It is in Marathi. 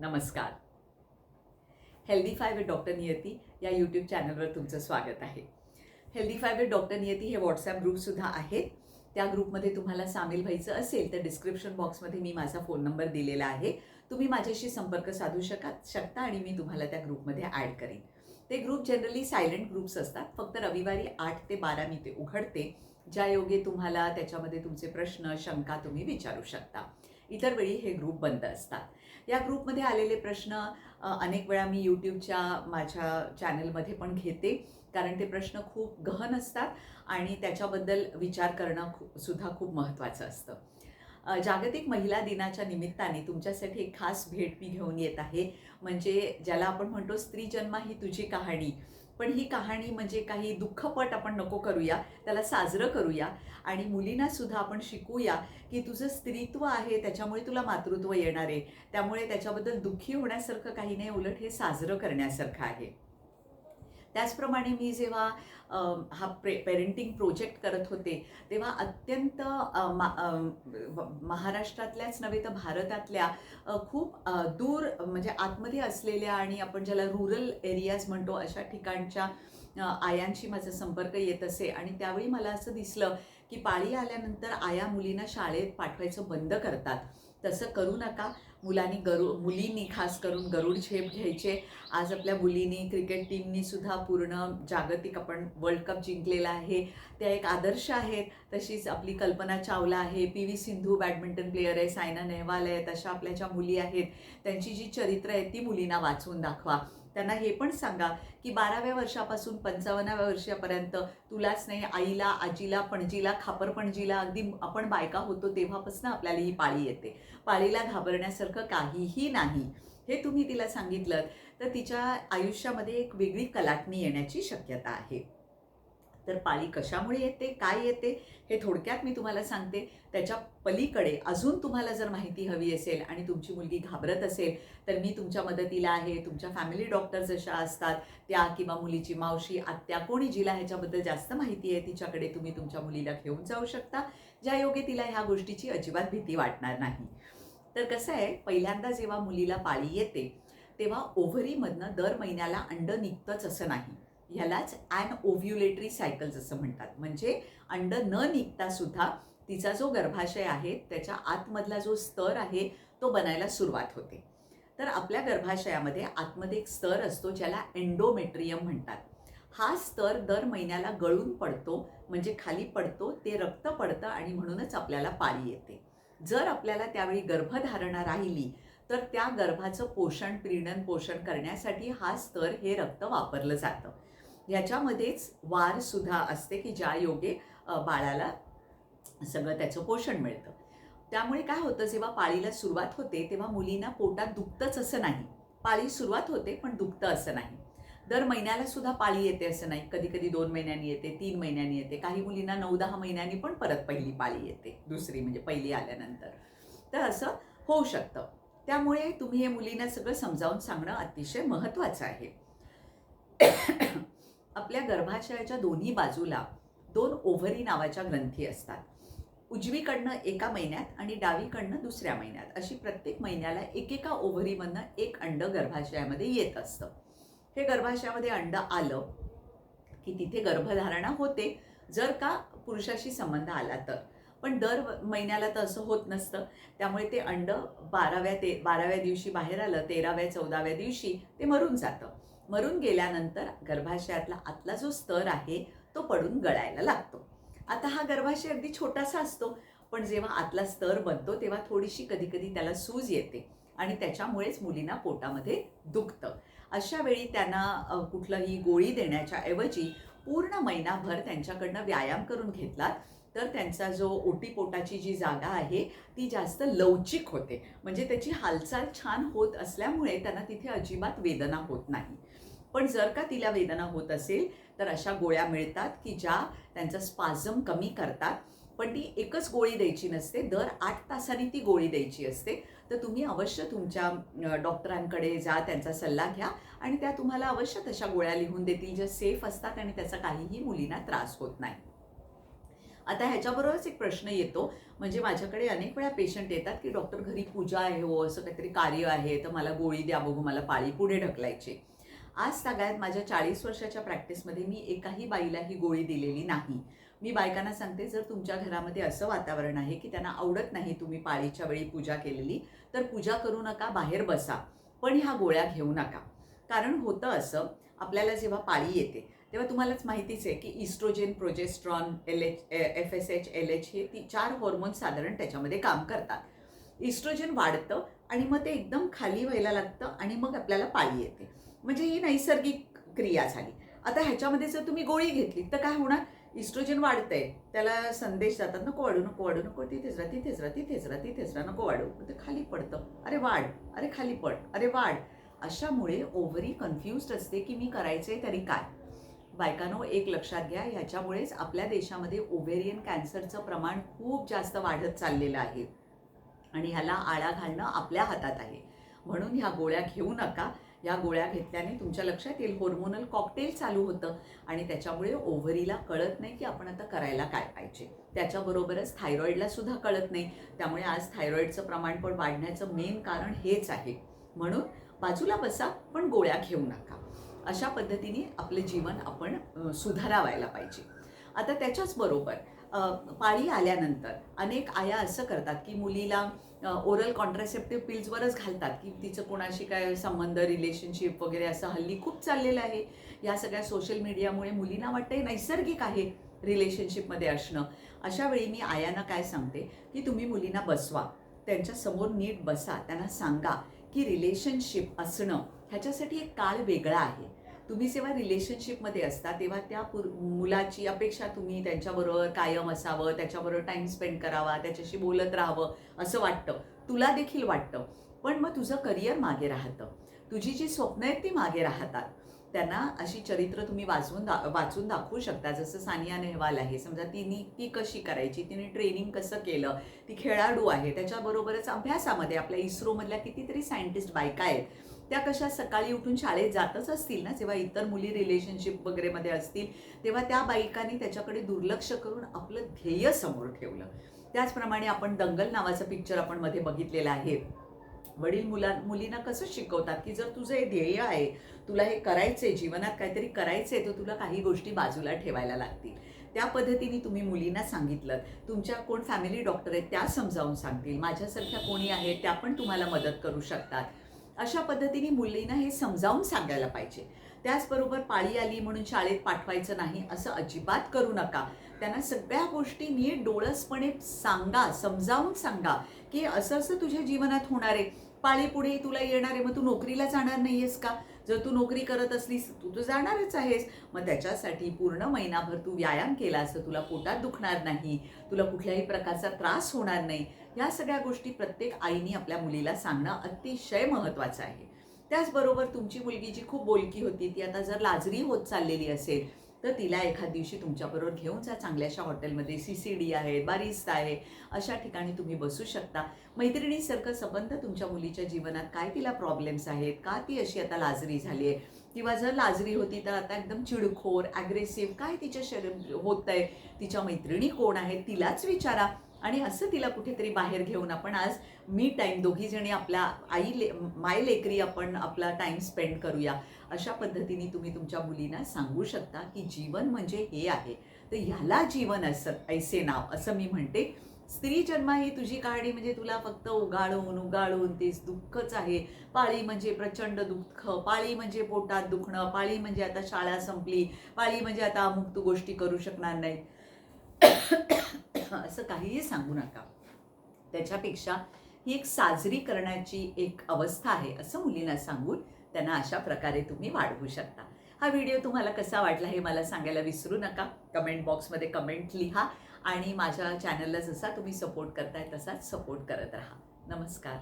नमस्कार. हेल्दी फाय विथ डॉक्टर नियती या यूट्यूब चॅनलवर तुमचं स्वागत आहे. हेल्दी फाय विथ डॉक्टर नियती हे व्हॉट्सॲप ग्रुपसुद्धा आहेत. त्या ग्रुपमध्ये तुम्हाला सामील व्हायचं असेल तर डिस्क्रिप्शन बॉक्समध्ये मी माझा फोन नंबर दिलेला आहे. तुम्ही माझ्याशी संपर्क साधू शकता आणि मी तुम्हाला त्या ग्रुपमध्ये ॲड करेन. ते ग्रुप जनरली सायलेंट ग्रुप्स असतात. फक्त रविवारी 8 ते 12 मी ते उघडते, ज्या योगे तुम्हाला त्याच्यामध्ये तुमचे प्रश्न शंका तुम्ही विचारू शकता. इतर वेळी हे ग्रुप बंद असतात. या ग्रुपमध्ये आलेले प्रश्न अनेक वेळा मी यूट्यूबच्या माझ्या चॅनलमध्ये पण घेते, कारण ते प्रश्न खूप गहन असतात आणि त्याच्याबद्दल विचार करणं सुद्धा खूप महत्त्वाचं असतं. जागतिक महिला दिनाच्या निमित्ताने तुमच्यासाठी एक खास भेट मी घेऊन येत आहे. म्हणजे ज्याला आपण म्हणतो स्त्री जन्मा ही तुझी कहाणी. पण ही कहाणी म्हणजे काही दुःखपट आपण नको करूया, त्याला साजरं करूया आणि मुलींनासुद्धा आपण शिकूया की तुझं स्त्रीत्व आहे, त्याच्यामुळे तुला मातृत्व येणार आहे. त्यामुळे त्याच्याबद्दल दुःखी होण्यासारखं काही नाही, उलट हे साजरं करण्यासारखं आहे. त्याचप्रमाणे मी जेव्हा हा पेरेंटिंग प्रोजेक्ट करत होते तेव्हा अत्यंत महाराष्ट्रातल्याच नव्हे तर भारतातल्या खूप दूर म्हणजे आतमध्ये असलेल्या आणि आपण ज्याला रुरल एरियाज म्हणतो अशा ठिकाणच्या आयांशी माझा संपर्क येत असे. आणि त्यावेळी मला असं दिसलं की पाळी आल्यानंतर आया मुलींना शाळेत पाठवायचं बंद करतात. तसं करू नका. मुलींनी खास करून गरुड झेप घ्यायचे. आज आपल्या मुलींनी क्रिकेट टीमनी सुद्धा पूर्ण जागतिक आपण वर्ल्ड कप जिंकलेला आहे, त्या एक आदर्श आहेत. तशीच आपली कल्पना चावला आहे, PV सिंधू बॅडमिंटन प्लेयर आहे, सायना नेहवाल आहे. तशा आपल्या ज्या मुली आहेत त्यांची जी चरित्र आहे ती मुलींना वाचून दाखवा. त्यांना हे पण सांगा की 12व्या वर्षापासून 55व्या वर्षापर्यंत तुलाच नाही, आईला, आजीला, पणजीला, खापरपणजीला, अगदी आपण बायका होतो तेव्हापासून आपल्याला ही पाळी येते. पाळीला घाबरण्यासारखं काहीही नाही, हे तुम्ही तिला सांगितलं तर तिच्या आयुष्यामध्ये एक वेगळी कलाटणी येण्याची शक्यता आहे. तर पाळी कशामुळे येते, काय येते, हे थोडक्यात मी तुम्हाला सांगते. त्याच्या पलीकडे अजून तुम्हाला जर माहिती हवी असेल आणि तुमची मुलगी घाबरत असेल तर मी तुमच्या मदतीला आहे. तुमच्या फॅमिली डॉक्टर जशा असतात त्या, किंवा मुलीची मावशी, आत्या, कोणी जिला ह्याच्याबद्दल जास्त माहिती आहे तिच्याकडे तुम्ही तुमच्या मुलीला घेऊन जाऊ शकता, ज्या योगे तिला ह्या गोष्टीची अजिबात भीती वाटणार नाही. तर कसं आहे, पहिल्यांदा जेव्हा मुलीला पाळी येते तेव्हा ओव्हरीमधनं दर महिन्याला अंड निघतंच असं नाही. ह्यालाच ओव्ह्युलेटरी सायकल्स असं म्हणतात. म्हणजे अंड न निघता सुद्धा तिचा जो गर्भाशय आहे त्याच्या आतमधला जो स्तर आहे तो बनायला सुरुवात होते. तर आपल्या गर्भाशयामध्ये आतमध्ये एक स्तर असतो ज्याला एंडोमेट्रियम म्हणतात. हा स्तर दर महिन्याला गळून पडतो, म्हणजे खाली पडतो, ते रक्त पडतं आणि म्हणूनच आपल्याला पाळी येते. जर आपल्याला त्यावेळी गर्भधारणा राहिली तर त्या गर्भाचं प्रीणन पोषण करण्यासाठी हा स्तर, हे रक्त वापरलं जातं. ह्याच्यामध्येच वार सुद्धा असते की ज्या योगे बाळाला सगळं त्याचं पोषण मिळतं. त्यामुळे काय होतं, जेव्हा पाळीला सुरुवात होते तेव्हा मुलींना पोटात दुखतंच असं नाही. पाळी सुरुवात होते पण दुखतं असं नाही. दर महिन्याला सुद्धा पाळी येते असं नाही. कधी कधी 2 महिन्यांनी येते, 3 महिन्यांनी येते. काही मुलींना 9-10 महिन्यांनी पण परत पहिली पाळी येते, दुसरी म्हणजे पहिली आल्यानंतर. तर असं होऊ शकतं. त्यामुळे तुम्ही हे मुलींना सगळं समजावून सांगणं अतिशय महत्त्वाचं आहे. आपल्या गर्भाशयाच्या दोन्ही बाजूला 2 ओव्हरी नावाच्या ग्रंथी असतात. उजवीकडनं एका महिन्यात आणि डावीकडनं दुसऱ्या महिन्यात, अशी प्रत्येक महिन्याला एकेका ओव्हरीमधनं एक अंड गर्भाशयामध्ये येत असतं. हे गर्भाशयामध्ये अंड आलं की तिथे गर्भधारणा होते, जर का पुरुषाशी संबंध आला तर. पण दर महिन्याला तर असं होत नसतं. त्यामुळे ते अंड 12व्या दिवशी बाहेर आलं, 13व्या-14व्या दिवशी ते मरून जातं. मरून गेल्यानंतर गर्भाशयातला आतला जो स्तर आहे तो पडून गळायला लागतो. आता हा गर्भाशय अगदी छोटासा असतो, पण जेव्हा आतला स्तर बनतो तेव्हा थोडीशी कधी त्याला सूज येते आणि त्याच्यामुळेच मुलींना पोटामध्ये दुखतं. अशा वेळी त्यांना कुठलंही गोळी देण्याच्या ऐवजी पूर्ण महिनाभर त्यांच्याकडनं व्यायाम करून घेतलात तर त्यांचा जो ओटीपोटाची जी जागा आहे ती जास्त लवचिक होते. म्हणजे त्याची हालचाल छान होत असल्यामुळे त्यांना तिथे अजिबात वेदना होत नाही. पण जर का तिला वेदना होत असेल तर अशा गोळ्या मिळतात की ज्या त्यांचं स्पाझम कमी करतात. पण ती एकच गोळी द्यायची नसते, दर 8 तासांनी ती गोळी द्यायची असते. तर तुम्ही अवश्य तुमच्या डॉक्टरांकडे जा, त्यांचा सल्ला घ्या आणि त्या तुम्हाला अवश्य तशा गोळ्या लिहून देतील ज्या सेफ असतात आणि त्याचा काहीही मुलींना त्रास होत नाही. आता ह्याच्याबरोबरच एक प्रश्न येतो, म्हणजे माझ्याकडे अनेक वेळा पेशंट येतात की डॉक्टर घरी पूजा आहे हो, असं काहीतरी कार्य आहे, तर मला गोळी द्या बघू, मला पाळी पुढे ढकलायची. आज तागायत माझ्या 40 वर्षाच्या प्रॅक्टिसमध्ये मी एकाही बाईला ही गोळी दिलेली नाही. मी बायकांना सांगते, जर तुमच्या घरामध्ये असं वातावरण आहे की त्यांना आवडत नाही तुम्ही पाळीच्या वेळी पूजा केलेली, तर पूजा करू नका, बाहेर बसा, पण ह्या गोळ्या घेऊ नका. कारण होतं असं, आपल्याला जेव्हा पाळी येते तेव्हा तुम्हालाच माहितीच आहे की इस्ट्रोजेन, प्रोजेस्ट्रॉन, FSH, LH हे 4 हॉर्मोन साधारण त्याच्यामध्ये काम करतात. इस्ट्रोजन वाढतं आणि मग ते एकदम खाली व्हायला लागतं आणि मग आपल्याला पाळी येते. म्हणजे ही नैसर्गिक क्रिया झाली. आता ह्याच्यामध्ये जर तुम्ही गोळी घेतली तर काय होणार? इस्ट्रोजन वाढतंय, त्याला संदेश जातात, नको वाढू, नको वाढू, नको, तिथेच राहा, तिथेच राहा, तिथेच राहा, तिथेच राहा, नको वाढू. ते खाली पडतं, अरे वाढ, अरे खाली पड, अरे वाढ. अशामुळे ओव्हरी कन्फ्युज्ड असते की मी करायचंय तरी काय. बायकांनो, एक लक्षात घ्या, ह्याच्यामुळेच आपल्या देशामध्ये ओव्हेरियन कॅन्सरचं प्रमाण खूप जास्त वाढत चाललेलं आहे आणि ह्याला आळा घालणं आपल्या हातात आहे. म्हणून ह्या गोळ्या घेऊ नका. या गोळ्या घेतल्याने तुमच्या लक्षात येईल हॉर्मोनल कॉकटेल चालू होतं आणि त्याच्यामुळे ओव्हरीला कळत नाही की आपण आता करायला काय पाहिजे. त्याच्याबरोबरच थायरॉईडला सुद्धा कळत नाही. त्यामुळे आज थायरॉईडचं प्रमाण पण वाढण्याचं मेन कारण हेच आहे. म्हणून बाजूला बसा, पण गोळ्या घेऊ नका. अशा पद्धतीने आपले जीवन आपण सुधारावायला पाहिजे. आता त्याच्याच बरोबर पाळी आल्यानंतर अनेक आया असं करतात की मुलीला ओरल कॉन्ट्रासेप्टिव्ह पिल्सवरच घालतात की तिचं कोणाशी काय संबंध, रिलेशनशिप वगैरे असं हल्ली खूप चाललेलं आहे. या सगळ्या सोशल मीडियामुळे मुलींना वाटते नैसर्गिक आहे रिलेशनशिपमध्ये असणं. अशा वेळी मी आयांना काय सांगते की तुम्ही मुलींना बसवा, त्यांच्यासमोर नीट बसा, त्यांना सांगा की रिलेशनशिप असणं ह्याच्यासाठी एक काळ वेगळा आहे. तुम्ही जेव्हा रिलेशनशिपमध्ये असता तेव्हा त्या मुलाची अपेक्षा तुम्ही त्यांच्याबरोबर कायम असावं, त्याच्याबरोबर टाईम स्पेंड करावा, त्याच्याशी बोलत राहावं असं वाटतं, तुला देखील वाटतं. पण मग तुझं करिअर मागे राहतं, तुझी जी स्वप्न आहेत ती मागे राहतात. त्यांना अशी चरित्र तुम्ही वाचून दाखवू शकता. जसं सानिया नेहवाल आहे, समजा ती कशी करायची, तिने ट्रेनिंग कसं केलं, ती खेळाडू आहे, त्याच्याबरोबरच अभ्यासामध्ये आपल्या इस्रोमधल्या कितीतरी सायंटिस्ट बायका आहेत, त्या कशा सकाळी उठून शाळेत जातच असतील ना, जेव्हा इतर मुली रिलेशनशिप वगैरेमध्ये असतील तेव्हा त्या बायकांनी त्याच्याकडे दुर्लक्ष करून आपलं ध्येय समोर ठेवलं. त्याचप्रमाणे आपण दंगल नावाचं पिक्चर आपण मध्ये बघितलेलं आहे. वडील मुलींना कसं शिकवतात की जर तुझं हे ध्येय आहे, तुला हे करायचंय, जीवनात काहीतरी करायचंय, तर तुला काही गोष्टी बाजूला ठेवायला लागतील. त्या पद्धतीने तुम्ही मुलींना सांगितलं. तुमच्या कोण फॅमिली डॉक्टर आहेत त्या समजावून सांगतील, माझ्यासारख्या कोणी आहेत त्या पण तुम्हाला मदत करू शकतात. अशा पद्धतीने मुलींना हे समजावून सांगायला पाहिजे. त्याचबरोबर पाळी आली म्हणून शाळेत पाठवायचं नाही असं अजिबात करू नका. त्यांना सगळ्या गोष्टी नीट डोळसपणे सांगा, समजावून सांगा की असं असं तुझ्या जीवनात होणार आहे, पाळी पुढे तुला येणार आहे, मग तू नोकरीला जाणार नाहीयेस का? जर तू नोकरी करत असलीस तू तर जाणारच आहेस, मग त्याच्यासाठी पूर्ण महिनाभर तू व्यायाम केलास तर तुला पोटात दुखणार नाही, तुला कुठल्याही प्रकारचा त्रास होणार नाही. या सगळ्या गोष्टी प्रत्येक आईने आपल्या मुलीला सांगणं अतिशय महत्त्वाचं आहे. त्याचबरोबर तुमची मुलगी जी खूप बोलकी होती ती आता जर लाजरी होत चाललेली असेल तर तिला एखाद दिवशी तुमच्याबरोबर घेऊन जा. चांगल्याशा हॉटेलमध्ये CCD आहे, बारिस्ता आहे, अशा ठिकाणी तुम्ही बसू शकता. मैत्रिणीसारखं संबंध तुमच्या मुलीच्या जीवनात काय तिला प्रॉब्लेम्स आहेत, का ती अशी आता लाजरी झाली आहे, किंवा जर लाजरी होती तर आता एकदम चिडखोर, ॲग्रेसिव्ह काय तिच्या शरीर होत आहे, तिच्या मैत्रिणी कोण आहेत तिलाच विचारा आणि असं तिला कुठेतरी बाहेर घेऊन आपण आज मी टाईम दोघीजणी आपल्या माय लेकरी आपण आपला टाईम स्पेंड करूया. अशा पद्धतीने तुम्ही तुमच्या मुलींना सांगू शकता की जीवन म्हणजे हे आहे, तर ह्याला जीवन ऐसे नाव असं मी म्हणते. स्त्री जन्म ही तुझी कहाणी म्हणजे तुला फक्त उगाळून तेच दुःखच आहे. पाळी म्हणजे प्रचंड दुःख, पाळी म्हणजे पोटात दुखणं, पाळी म्हणजे आता शाळा संपली, पाळी म्हणजे आता अमुक तू गोष्टी करू शकणार नाही असं काहीही सांगू नका. त्याच्यापेक्षा ही एक साजरी करण्याची एक अवस्था आहे असं मुलींना सांगून त्यांना अशा प्रकारे तुम्ही वाढवू शकता. हा व्हिडिओ तुम्हाला कसा वाटला हे मला सांगायला विसरू नका. कमेंट बॉक्समध्ये कमेंट लिहा आणि माझ्या चॅनलला जसा तुम्ही सपोर्ट करताय तसाच सपोर्ट करत राहा. नमस्कार.